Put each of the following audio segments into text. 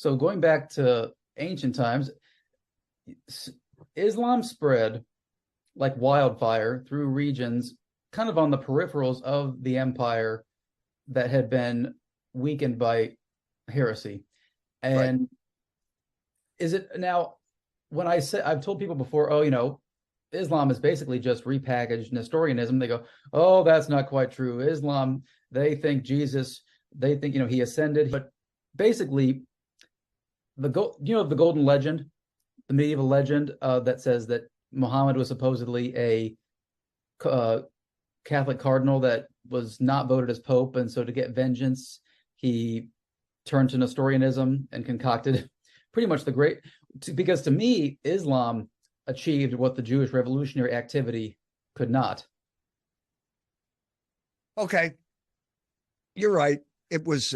So going back to ancient times, Islam spread like wildfire through regions kind of on the peripherals of the empire that had been weakened by heresy. Right. And is it now, when I say, I've told people before, oh, Islam is basically just repackaged Nestorianism. They go, oh, that's not quite true. Islam, they think Jesus, they think, he ascended. But basically, the golden legend, the medieval legend that says that Muhammad was supposedly a Catholic cardinal that was not voted as pope, and so to get vengeance, he turned to Nestorianism and concocted pretty much because to me, Islam achieved what the Jewish revolutionary activity could not. Okay, you're right. It was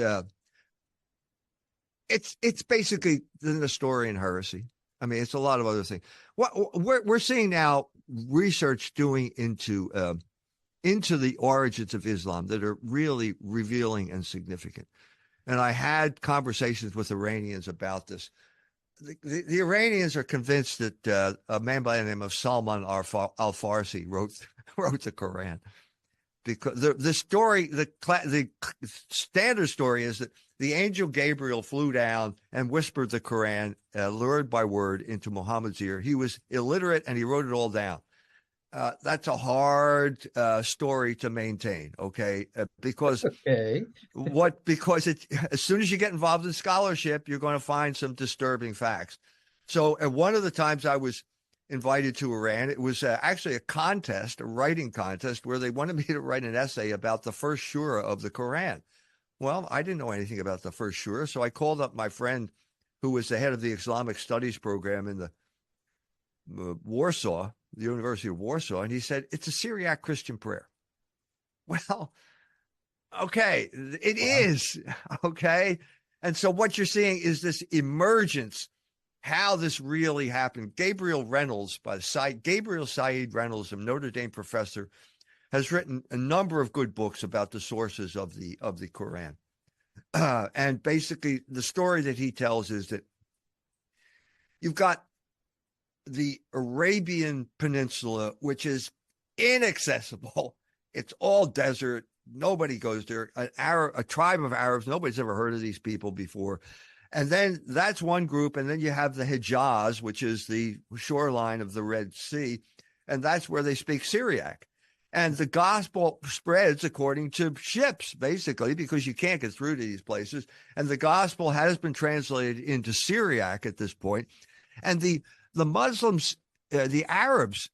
it's basically the Nestorian heresy. I mean, it's a lot of other things. What we're seeing now, research doing into the origins of Islam that are really revealing and significant. And I had conversations with Iranians about this. The Iranians are convinced that a man by the name of Salman al-Farsi wrote the Quran. Because the story, the standard story is that the angel Gabriel flew down and whispered the Quran, word by word, into Muhammad's ear. He was illiterate and he wrote it all down. That's a hard story to maintain, okay? Because okay. as soon as you get involved in scholarship, you're going to find some disturbing facts. So at one of the times I was invited to Iran, it was actually a writing contest, where they wanted me to write an essay about the first surah of the Quran. Well, I didn't know anything about the first surah, so I called up my friend who was the head of the Islamic Studies program in the University of Warsaw, and he said, it's a Syriac Christian prayer. Well, okay, it is, okay? And so what you're seeing is this emergence, how this really happened. Gabriel Said Reynolds, a Notre Dame professor, has written a number of good books about the sources of the Quran. And basically, the story that he tells is that you've got the Arabian Peninsula, which is inaccessible. It's all desert. Nobody goes there. A tribe of Arabs. Nobody's ever heard of these people before. And then that's one group. And then you have the Hijaz, which is the shoreline of the Red Sea. And that's where they speak Syriac. And the gospel spreads according to ships, basically, because you can't get through to these places. And the gospel has been translated into Syriac at this point. And the Muslims, the Arabs,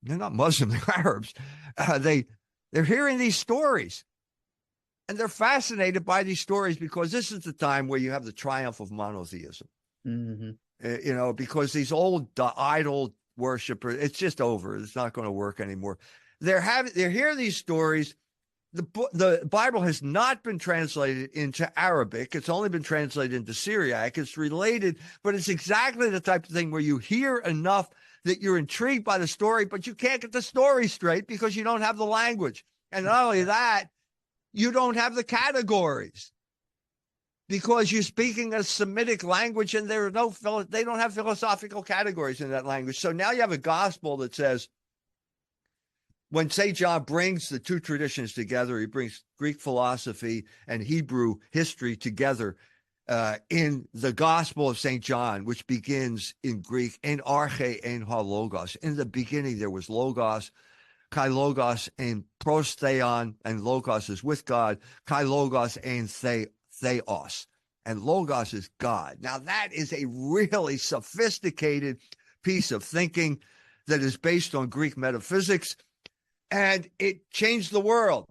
they're not Muslim, they're Arabs. They're hearing these stories. And they're fascinated by these stories because this is the time where you have the triumph of monotheism. Mm-hmm. Because these old idol worshipers, it's just over. It's not going to work anymore. They're hearing these stories. The Bible has not been translated into Arabic. It's only been translated into Syriac. It's related, but it's exactly the type of thing where you hear enough that you're intrigued by the story, but you can't get the story straight because you don't have the language. And not only that, you don't have the categories because you're speaking a Semitic language and they don't have philosophical categories in that language. So now you have a gospel that says, when St. John brings the two traditions together, he brings Greek philosophy and Hebrew history together in the Gospel of St. John, which begins in Greek, en arche en ha logos. In the beginning, there was logos, kai logos en pros theon, and logos is with God, kai logos en theos. And logos is God. Now, that is a really sophisticated piece of thinking that is based on Greek metaphysics. And it changed the world.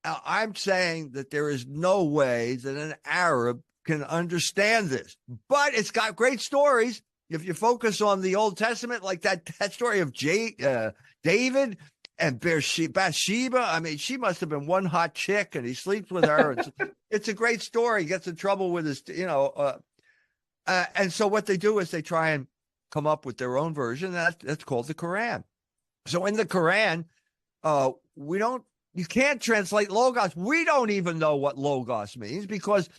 Now, I'm saying that there is no way that an Arab can understand this, but it's got great stories. If you focus on the Old Testament, like that story of David and Bathsheba, I mean, she must have been one hot chick, and he sleeps with her. It's a great story. He gets in trouble with his, and so what they do is they try and come up with their own version. That's called the Quran. So in the Quran, you can't translate logos. We don't even know what logos means because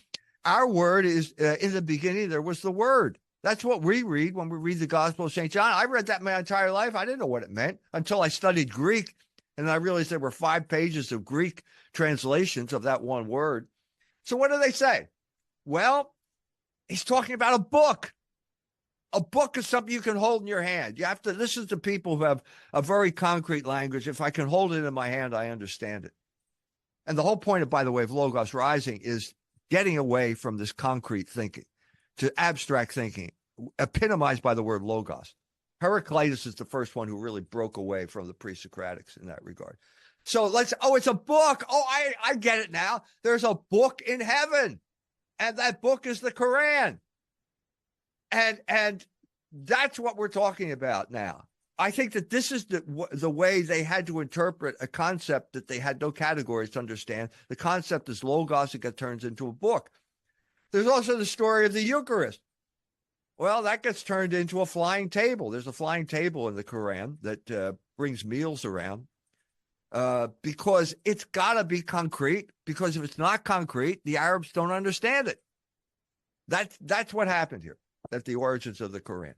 Our word is in the beginning, there was the word. That's what we read when we read the Gospel of St. John. I read that my entire life. I didn't know what it meant until I studied Greek. And I realized there were 5 pages of Greek translations of that one word. So what do they say? Well, he's talking about a book. A book is something you can hold in your hand. You have to listen to people who have a very concrete language. If I can hold it in my hand, I understand it. And the whole point, by the way, of Logos Rising is getting away from this concrete thinking to abstract thinking, epitomized by the word logos. Heraclitus is the first one who really broke away from the pre-Socratics in that regard. So it's a book. Oh, I get it now. There's a book in heaven, and that book is the Quran. And that's what we're talking about now. I think that this is the way they had to interpret a concept that they had no categories to understand. The concept is logos, it gets turned into a book. There's also the story of the Eucharist. Well, that gets turned into a flying table. There's a flying table in the Quran that brings meals around because it's got to be concrete, because if it's not concrete, the Arabs don't understand it. That's what happened here at the origins of the Quran.